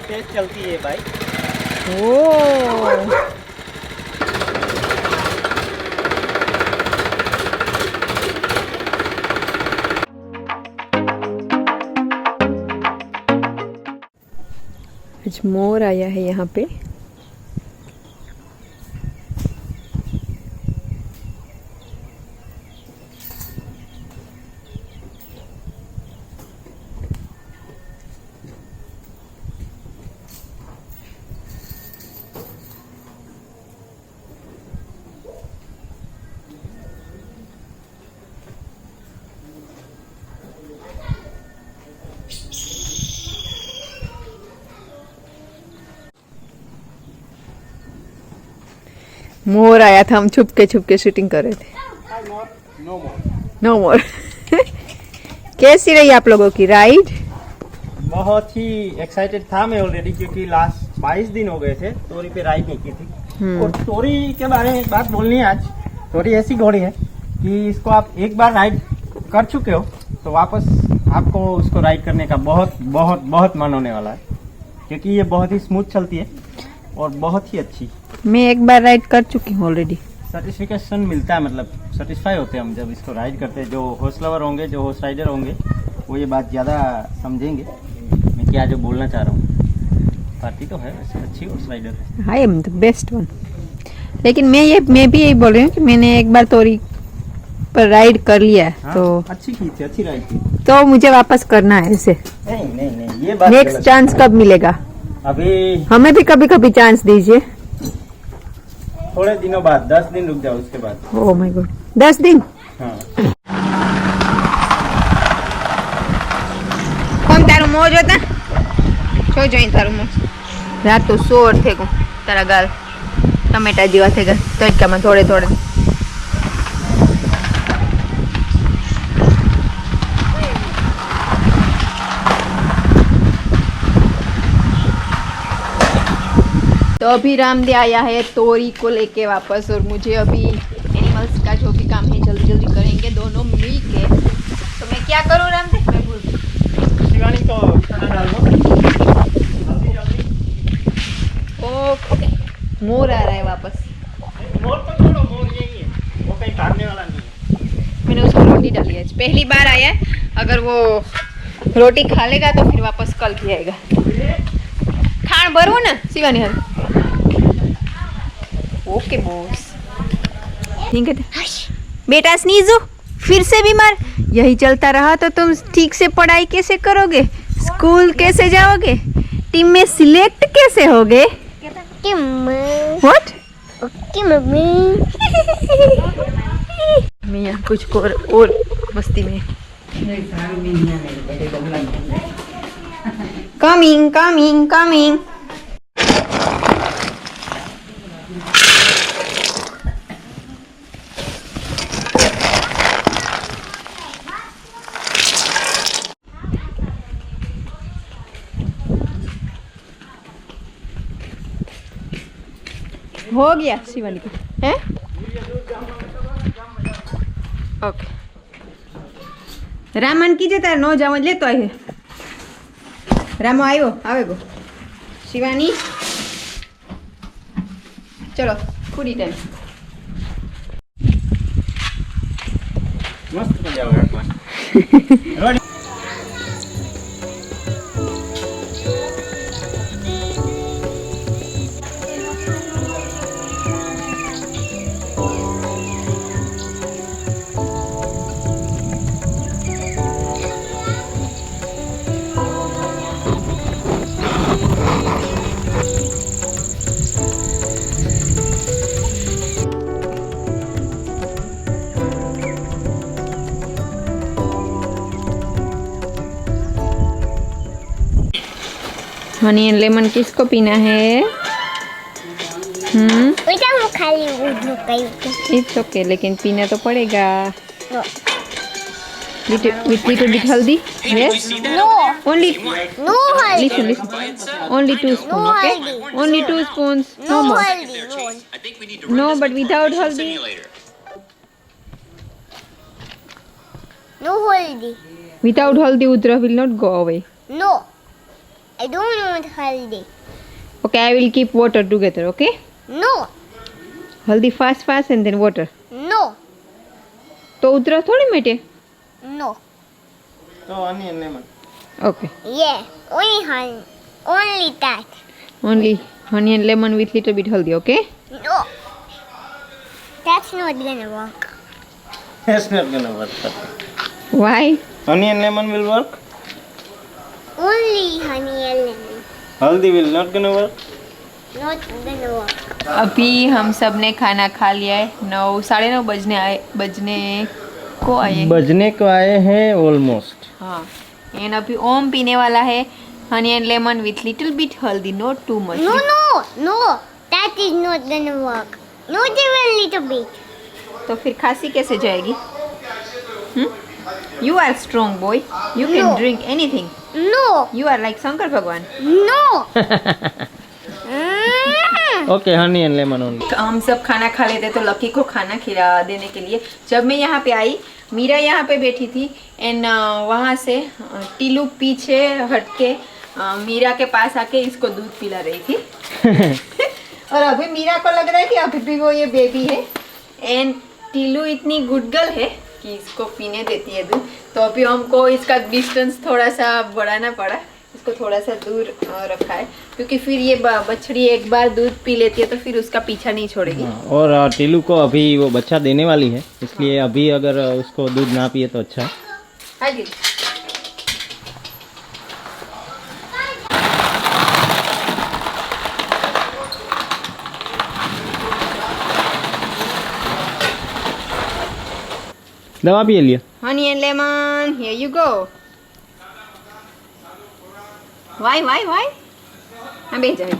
तेज चलती है बाइक। ओ आज मोर आया है यहाँ पे। मोर आया था, हम छुप के शूटिंग कर रहे थे। नो मोर कैसी रही आप लोगों की राइड? बहुत ही एक्साइटेड था मैं ऑलरेडी, क्योंकि लास्ट 22 दिन हो गए थे तोरी पे राइड नहीं की थी। और तोरी के बारे में एक बात बोलनी है आज। तोरी ऐसी घोड़ी है कि इसको आप एक बार राइड कर चुके हो तो वापस आपको उसको राइड करने का बहुत बहुत बहुत मन होने वाला है, क्योंकि ये बहुत ही स्मूथ चलती है और बहुत ही अच्छी। मैं एक बार राइड कर चुकी हूँ ऑलरेडी। सर्टिफिकेशन मिलता है, मतलब सेटिस्फाई होते हैं हम जब इसको राइड करते हैं। जो हॉर्स लवर होंगे, जो हॉर्स राइडर होंगे, वो ये बात ज़्यादा समझेंगे मैं क्या जो बोलना चाह रहा हूँ। पार्टी तो है वैसे, अच्छी हॉर्स राइडर है। I am the best one. लेकिन मैं भी यही बोल रही हूँ कि मैंने एक बार तोरी पर राइड कर लिया है। हाँ, तो अच्छी की थी, अच्छी राइड की। तो मुझे वापस करना है इसे। नहीं, ये बात नेक्स्ट चांस कब मिलेगा? अभी हमें भी कभी कभी चांस दीजिए। थोड़े दिनों बाद, 10 दिन रुक जाओ उसके बाद। ओह माय गॉड, 10 दिन? हाँ। કોણ તારું મોં જોતા? જોઈ તારું મોં. રાત તો સોર થે ગો તારા ગાલ ટમેટા જેવા થઈ ગયા તડકામાં થોડે થોડે. तो अभी रामदेव आया है तोरी को लेके वापस, और मुझे अभी एनिमल्स का जो भी काम है जल्दी जल्दी करेंगे दोनों मिल के। तो मैं क्या करूँ रामदेव? मैं भूल गई। शिवानी को खाना डाल दो जल्दी जल्दी। ओके, मोर आ रहा है वापस। मोर तो छोड़ो, मोर यही है, वो कहीं भागने वाला नहीं है। मैंने उसको रोटी डाली है, पहली बार आया है। अगर वो रोटी खा लेगा तो फिर वापस कल भी आएगा। खान भरવું ना शिवानी हर। Okay boss. ठीक है बेटा, स्नीजो फिर से बीमार। यही चलता रहा तो तुम ठीक से पढ़ाई कैसे करोगे? स्कूल कैसे जाओगे? टीम में सिलेक्ट कैसे होगे? व्हाट? Okay mummy. मैं यहाँ कुछ और मस्ती में। Coming coming coming. हो गया शिवानी को है। ओके रामन कीजे तार नो जाव लेतो आए। रामो आयो आवेगो। शिवानी चलो फूडी टाइम। मस्त बन जाओगे। हनी एंड लेमन किसको पीना है? इट्स ओके, लेकिन पीना तो पड़ेगा। With little bit haldi? Yes? No. Only No haldi. listen. Only 2 spoons, No okay? haldi. Only 2 spoons. No No more. haldi. No. No, but without haldi. No haldi. Without haldi, Udra will not go away. No. I I don't want haldi. Okay, I will keep water together, okay? No, हल्दी fast and then water. no, तो उतरा थोड़ी मेटे. no. तो onion lemon. Okay. Yeah, only that. Only honey and lemon with little bit haldi, okay? No, that's not gonna work. It's not gonna work. Why? Onion lemon will work. Only honey and lemon. Haldi will not gonna work. Not gonna work. अभी हम सब ने खाना खा लिया है. 9:30 बजने को आए. बजने को आए हैं ऑलमोस्ट. हाँ. एंड अभी ओम पीने वाला है honey and lemon with little bit haldi, not too much. No, that is not gonna work. Not even little bit. तो फिर खांसी कैसे जाएगी? You are strong boy. You can No. drink anything. No, You are like Shankar भगवान. no. Okay Honey and lemon only. हम सब खाना खा लेते तो लकी को खाना खिला देने के लिए जब मैं यहाँ पे आई, मीरा यहाँ पे बैठी थी एंड वहाँ से टीलू पीछे हट के मीरा के पास आके इसको दूध पिला रही थी. और अभी मीरा को लग रहा है कि अभी भी वो ये बेबी है एंड टीलू इतनी गुड गर्ल है कि इसको पीने देती है दूध. तो अभी हमको इसका डिस्टेंस थोड़ा सा बढ़ाना पड़ा, इसको थोड़ा सा दूर रखा है क्योंकि फिर ये बछड़ी एक बार दूध पी लेती है तो फिर उसका पीछा नहीं छोड़ेगी. और टीलू को अभी वो बच्चा देने वाली है, इसलिए अभी अगर उसको दूध ना पिए तो अच्छा है. हाँ जी. दवा पिए लिया. Honey and lemon, here you go. Why? हाँ बेच जाए.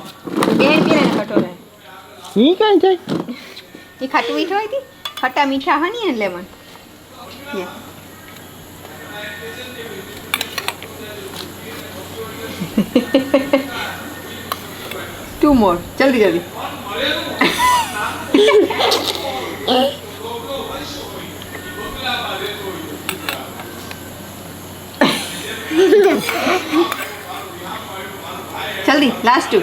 बेहन पीना है कटोरा है. ये कहाँ जाए? ये खट्टू मीठा हुई थी. खट्टा मीठा honey and lemon. ये. Two more. जल्दी. जल्दी लास्ट टू.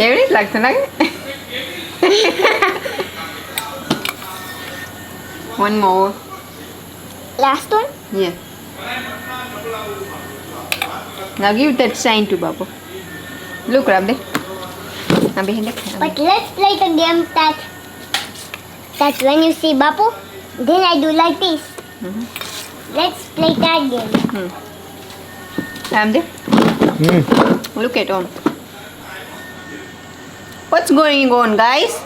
एवढीच लागतं ना. One more. Last one? Yeah. Now give that sign to Babu. Look, Ramde. But let's play the game that when you see Bapu, then I do like this. Let's play that game. Ramde. Look at him. What's going on, guys?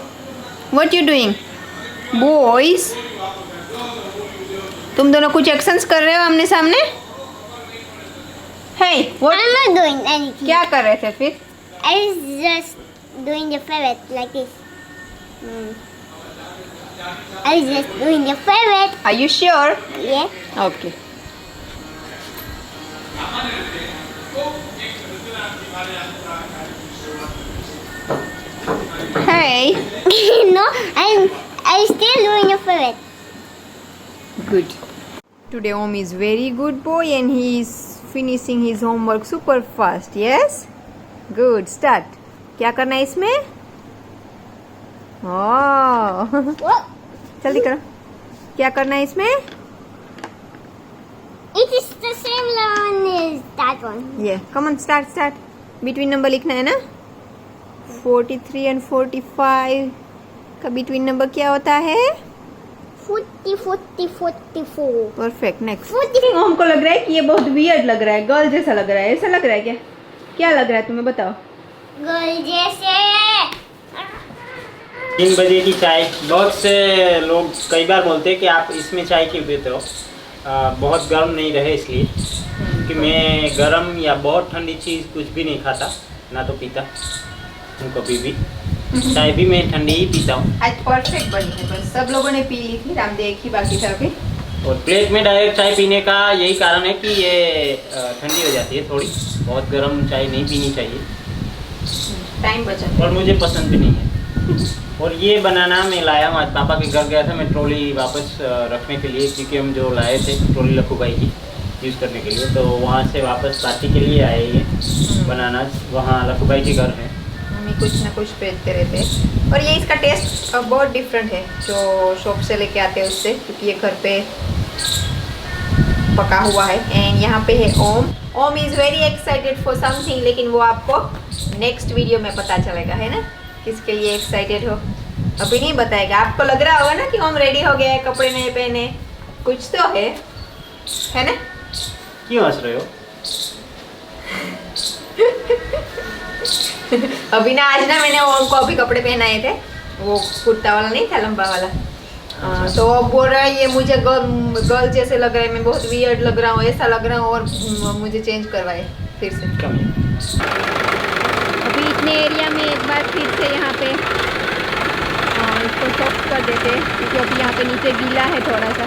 What you doing? Boys. तुम दोनों कुछ actions कर रहे हो आमने सामने? Hey, what? I'm not doing anything. क्या कर रहे थे फिर? I was just doing the ferret like this. I was just doing the ferret. Are you sure? Yeah. Okay. Hey. No, I'm still doing the ferret. Good. Today Om is very good boy and he is finishing his homework super fast. Yes? Good. Start. क्या करना है इसमें? Oh. What? जल्दी करो. क्या करना है इसमें? It is the same one as that one. Yeah. Come on, start. Between number लिखना है ना? 43 and 45 का between number क्या होता है? 44. Perfect. Next. 40. हमको लग रहा है कि ये बहुत weird लग रहा है, गर्ल जैसा लग रहा है. ऐसा लग रहा है क्या? क्या लग रहा है तुम्हें बताओ? गर्ल जैसे. 3 बजे की चाय. बहुत से लोग कई बार बोलते हैं कि आप इसमें चाय क्यों पीते हो? बहुत गर्म नहीं रहे इसलिए, क्योंकि मैं गर्म या बहुत ठंडी चीज़ कुछ भी नहीं खाता, ना तो पीता हूँ कभी भी. चाय भी मैं ठंडी ही पीता हूँ. आज परफेक्ट बनी है, बस सब लोगों ने पी ली थी, रामदेव एक ही बाकी था अभी. और प्लेट में डायरेक्ट चाय पीने का यही कारण है कि ये ठंडी हो जाती है थोड़ी. बहुत गर्म चाय नहीं पीनी चाहिए टाइम बचा. और मुझे पसंद भी नहीं है. और ये बनाना मैं लाया हूँ, आज पापा के घर गया था मैं ट्रॉली वापस रखने के लिए, क्योंकि हम जो लाए थे ट्रॉली लखू भाई की यूज़ करने के लिए, तो वहाँ से वापस पार्टी के लिए आए ये बनाना, वहाँ लखू भाई के घर है। मम्मी कुछ ना कुछ बेचते रहते हैं। और ये इसका टेस्ट बहुत डिफरेंट है जो शॉप से लेके आते हैं उससे, क्योंकि ये घर पे पका हुआ है। एंड यहाँ पे है Om is very excited for something, लेकिन वो आपको नेक्स्ट वीडियो में पता चलेगा, है ना, किसके लिए एक्साइटेड हो। अभी नहीं बताएगा। आपको लग रहा होगा ना कि ओम रेडी हो गया है, कपड़े नहीं पहने, कुछ तो है ना? क्यों हंस रहे हो? अभी ना आज ना मैंने ओम को अभी कपड़े पहनाए थे, वो कुर्ता वाला नहीं था, लंबा वाला। तो वो बोल रहा है ये मुझे गर्ल जैसे लग रहा है, मैं बहुत वियर्ड लग रहा हूँ, ऐसा लग रहा हूँ, और मुझे चेंज करवाए फिर से। अभी इतने एरिया में एक बार फिर से यहाँ पे इसको सॉफ्ट कर देते हैं, क्योंकि अभी यहाँ पे नीचे गीला है थोड़ा सा।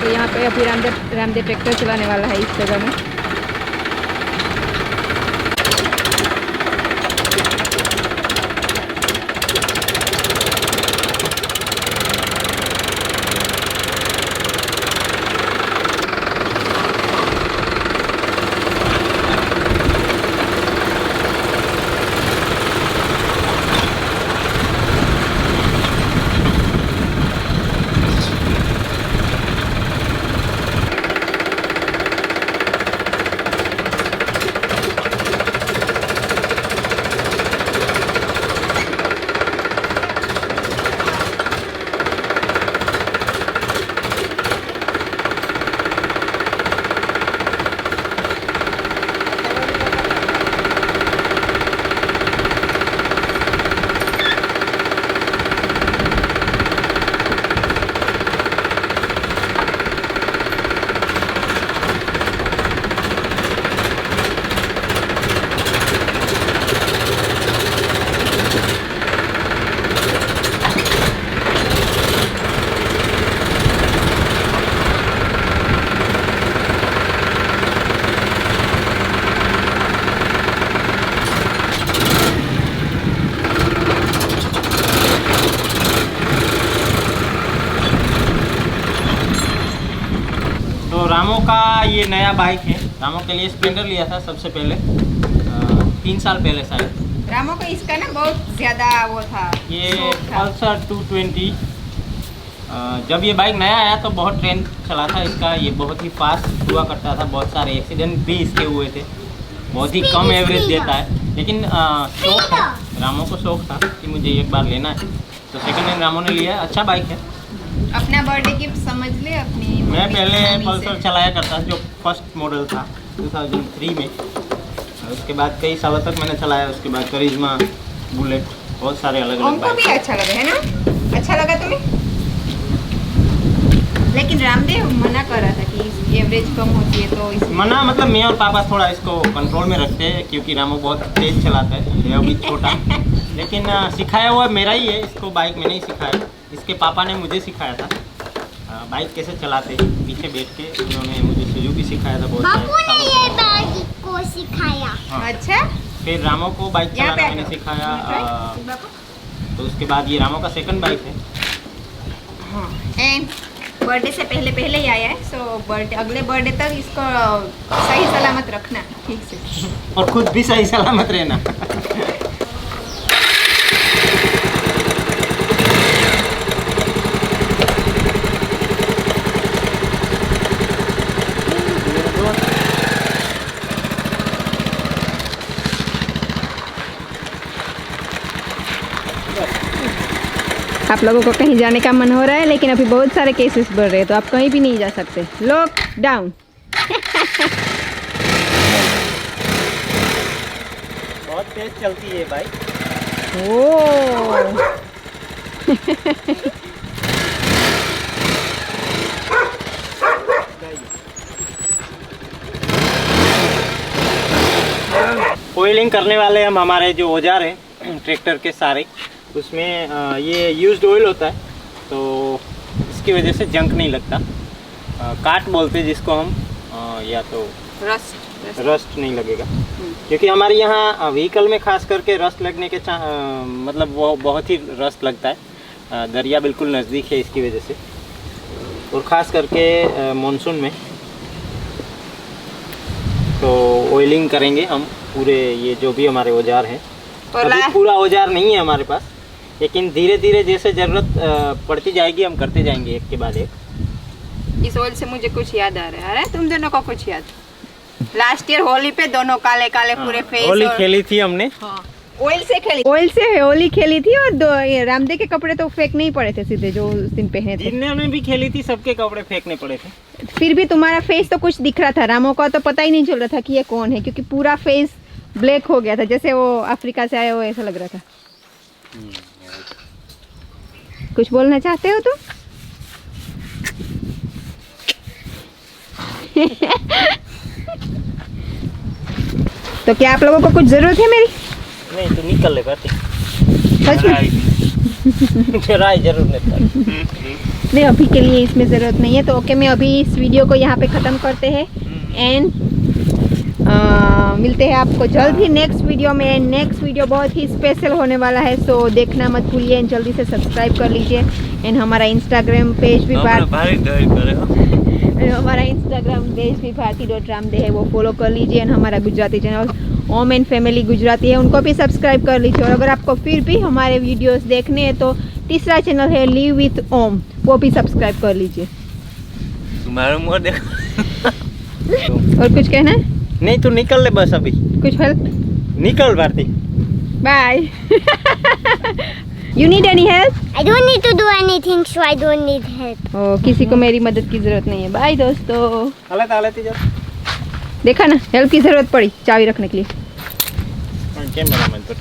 तो यहाँ पे अभी रामदेव ट्रैक्टर चलाने वाला है इस जगह में। रामो का ये नया बाइक है। रामो के लिए स्प्लेंडर लिया था सबसे पहले 3 साल पहले शायद। रामो का इसका ना बहुत ज़्यादा वो था, ये पल्सर 220। जब ये बाइक नया आया तो बहुत ट्रेंड चला था इसका, ये बहुत ही फास्ट हुआ करता था, बहुत सारे एक्सीडेंट भी इसके हुए थे, बहुत ही कम एवरेज देता है। लेकिन शौक था, रामो को शौक था कि मुझे एक बार लेना है, तो सेकंड हैंड रामो ने लिया। अच्छा बाइक है, अपना बर्थडे गिफ्ट समझ ले अपनी। मैं पहले पल्सर चलाया करता जो फर्स्ट मॉडल था 2003 में, और उसके बाद कई सालों तक मैंने चलाया। उसके बाद करिश्मा, बुलेट, बहुत सारे अलग अलग उनको भी अच्छा लगा है ना? अच्छा लगा तुम्हें? लेकिन रामदेव मना कर रहा था कि एवरेज कम होती है, तो इसलिए मना मतलब मैं और पापा थोड़ा इसको कंट्रोल में रखते हैं, क्योंकि रामो बहुत तेज चलाता है, ये अभी छोटा। लेकिन सिखाया हुआ मेरा ही है इसको, बाइक मैंने ही सिखाया। इसके पापा ने मुझे सिखाया था बाइक कैसे चलाते हैं, पीछे बैठ के उन्होंने मुझे सुजुकी सिखाया था बहुत बापू ने सालों ये पहले। बाइक को सिखाया। हाँ। अच्छा, फिर रामो को बाइक यहाँ पे चलाना मैंने सिखाया। तो उसके बाद ये रामो का सेकंड बाइक है। एंड बर्थडे से पहले पहले ही आया है, सो बर्थडे अगले बर्थडे तक इसको सही सलामत रखना ठीक से, और खुद भी सही सलामत रहना। आप लोगों को कहीं जाने का मन हो रहा है, लेकिन अभी बहुत सारे केसेस बढ़ रहे हैं, तो आप कहीं भी नहीं जा सकते। लॉकडाउन। बहुत तेज चलती है बाइक। ओ ऑयलिंग करने वाले हम हमारे जो औजार हैं ट्रैक्टर के सारे, उसमें ये यूज्ड ऑयल होता है, तो इसकी वजह से जंक नहीं लगता। काट बोलते हैं जिसको हम, या तो रस्ट नहीं लगेगा, क्योंकि हमारे यहाँ व्हीकल में खास करके रस्ट लगने के मतलब वो बहुत ही रस्ट लगता है। दरिया बिल्कुल नज़दीक है इसकी वजह से, और ख़ास करके मानसून में तो ऑयलिंग करेंगे हम पूरे, ये जो भी हमारे औजार हैं। अभी पूरा औजार नहीं है हमारे पास, लेकिन धीरे धीरे जैसे ज़रूरत पड़ती जाएगी हम करते जाएंगे एक के बाद एक। इस ऑयल से मुझे कुछ याद आ रहा है, तुम दोनों को कुछ याद? लास्ट ईयर होली पे दोनों काले काले पूरे फेस, होली खेली थी हमने। ऑयल से होली खेली थी, और रामदेव के कपड़े तो फेंक नहीं पड़े थे सीधे, जो उस दिन पहने थे। जिन्होंने भी खेली थी सबके कपड़े फेंकने पड़े थे। फिर भी तुम्हारा फेस तो कुछ दिख रहा था, रामो का तो पता ही नहीं चल रहा था कि ये कौन है, क्योंकि पूरा फेस ब्लैक हो गया था, जैसे वो अफ्रीका से आए हो ऐसा लग रहा था। कुछ बोलना चाहते हो तुम? तो क्या आप लोगों को कुछ जरूरत है मेरी? नहीं, तू निकल ले बात। सच में? जरूर नहीं, अभी के लिए इसमें ज़रूरत नहीं है। तो ओके, मैं अभी इस वीडियो को यहाँ पे ख़त्म करते हैं, एंड मिलते हैं आपको जल्द ही नेक्स्ट वीडियो में। नेक्स्ट वीडियो बहुत ही स्पेशल होने वाला है, सो देखना मत भूलिए, एंड जल्दी से सब्सक्राइब कर लीजिए। एंड हमारा इंस्टाग्राम पेज भी भारती.ramde है, वो फॉलो कर लीजिए। एंड हमारा Gujarati channel ohm and family Gujarati है, उनको भी सब्सक्राइब कर लीजिए। और अगर आपको फिर भी हमारे वीडियोस देखने हैं तो तीसरा चैनल है लिव विथ ओम, वो भी सब्सक्राइब कर लीजिए। तुम्हारा मुंह देखो। और कुछ कहना है? नहीं, तू निकल ले बस अभी। कुछ हेल्प? निकल Bharti. Bye. You need any help? I don't need to do anything, so I don't need help. किसी को मेरी मदद की जरूरत नहीं है। बाय दोस्तों। हालत देखा ना, हेल्प की जरूरत पड़ी चाबी रखने के लिए। कैमरा मैन पर